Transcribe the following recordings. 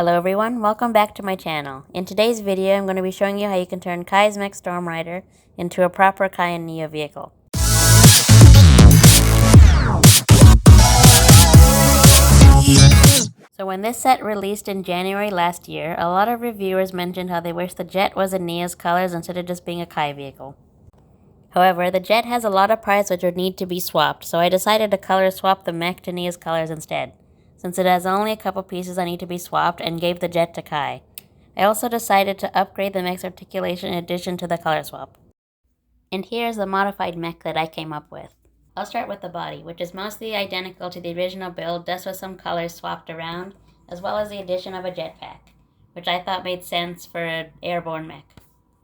Hello everyone, welcome back to my channel. In today's video, I'm going to be showing you how you can turn Kai's Mech Storm Rider into a proper Kai and Nya vehicle. So when this set released in January last year, a lot of reviewers mentioned how they wish the jet was in Nya's colors instead of just being a Kai vehicle. However, the jet has a lot of parts which would need to be swapped, so I decided to color swap the Mech to Nya's colors instead, since it has only a couple pieces that need to be swapped, and gave the jet to Kai. I also decided to upgrade the Mech's articulation in addition to the color swap. And here's the modified Mech that I came up with. I'll start with the body, which is mostly identical to the original build, just with some colors swapped around, as well as the addition of a jetpack, which I thought made sense for an airborne mech.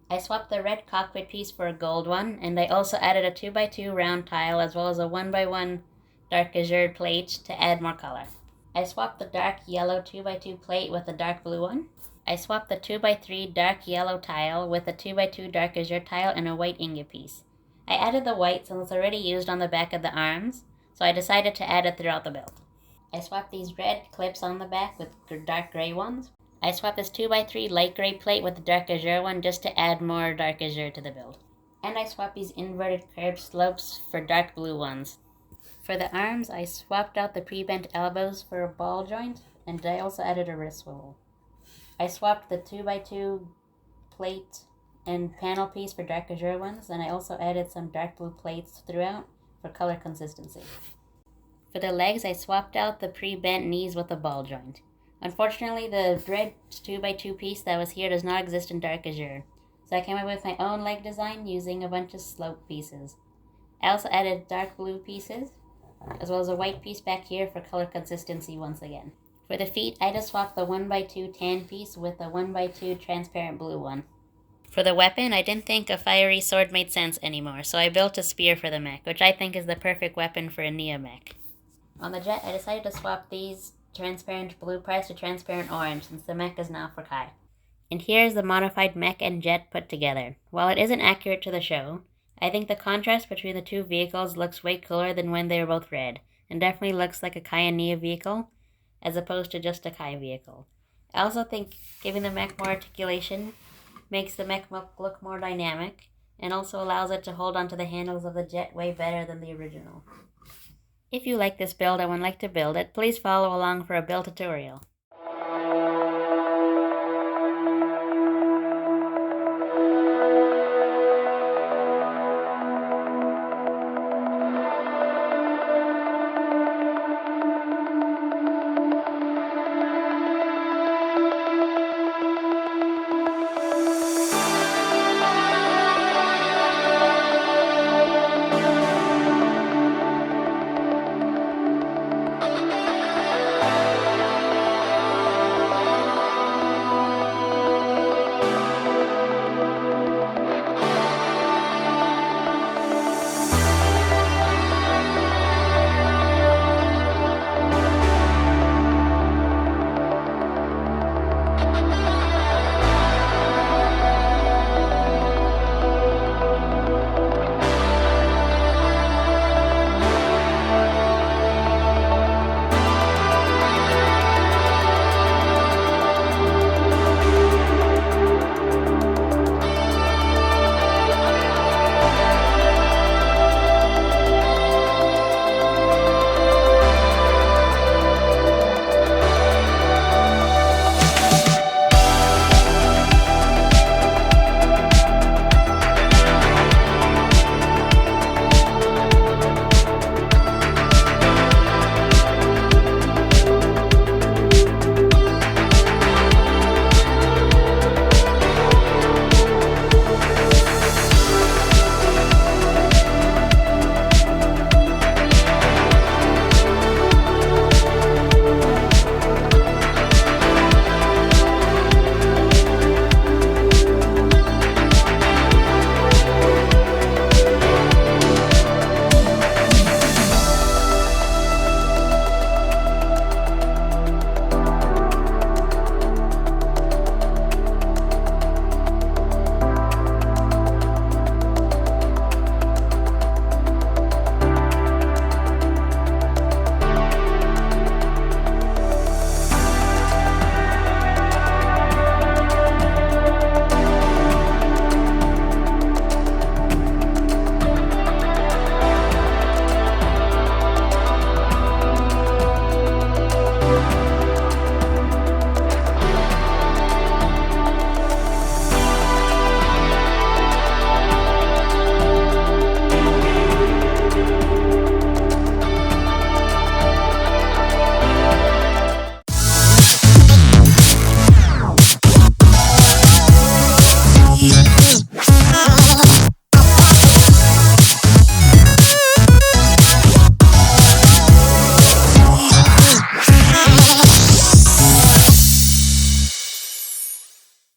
I swapped the red cockpit piece for a gold one, and I also added a 2x2 round tile as well as a 1x1 dark azure plate to add more color. I swapped the dark yellow 2x2 plate with a dark blue one. I swapped the 2x3 dark yellow tile with a 2x2 dark azure tile and a white ingot piece. I added the white since it's already used on the back of the arms, so I decided to add it throughout the build. I swapped these red clips on the back with dark gray ones. I swapped this 2x3 light gray plate with the dark azure one just to add more dark azure to the build. And I swapped these inverted curved slopes for dark blue ones. For the arms, I swapped out the pre-bent elbows for a ball joint, and I also added a wrist swivel. I swapped the 2x2 plate and panel piece for dark azure ones, and I also added some dark blue plates throughout for color consistency. For the legs, I swapped out the pre-bent knees with a ball joint. Unfortunately, the red 2x2 piece that was here does not exist in dark azure, so I came up with my own leg design using a bunch of slope pieces. I also added dark blue pieces, as well as a white piece back here for color consistency once again. For the feet, I just swapped the 1x2 tan piece with a 1x2 transparent blue one. For the weapon, I didn't think a fiery sword made sense anymore, so I built a spear for the mech, which I think is the perfect weapon for a Nya mech. On the jet, I decided to swap these transparent blue parts to transparent orange, since the mech is now for Kai. And here's the modified mech and jet put together. While it isn't accurate to the show, I think the contrast between the two vehicles looks way cooler than when they were both red, and definitely looks like a Kai and Nya vehicle, as opposed to just a Kai vehicle. I also think giving the mech more articulation makes the mech look more dynamic, and also allows it to hold onto the handles of the jet way better than the original. If you like this build and would like to build it, please follow along for a build tutorial.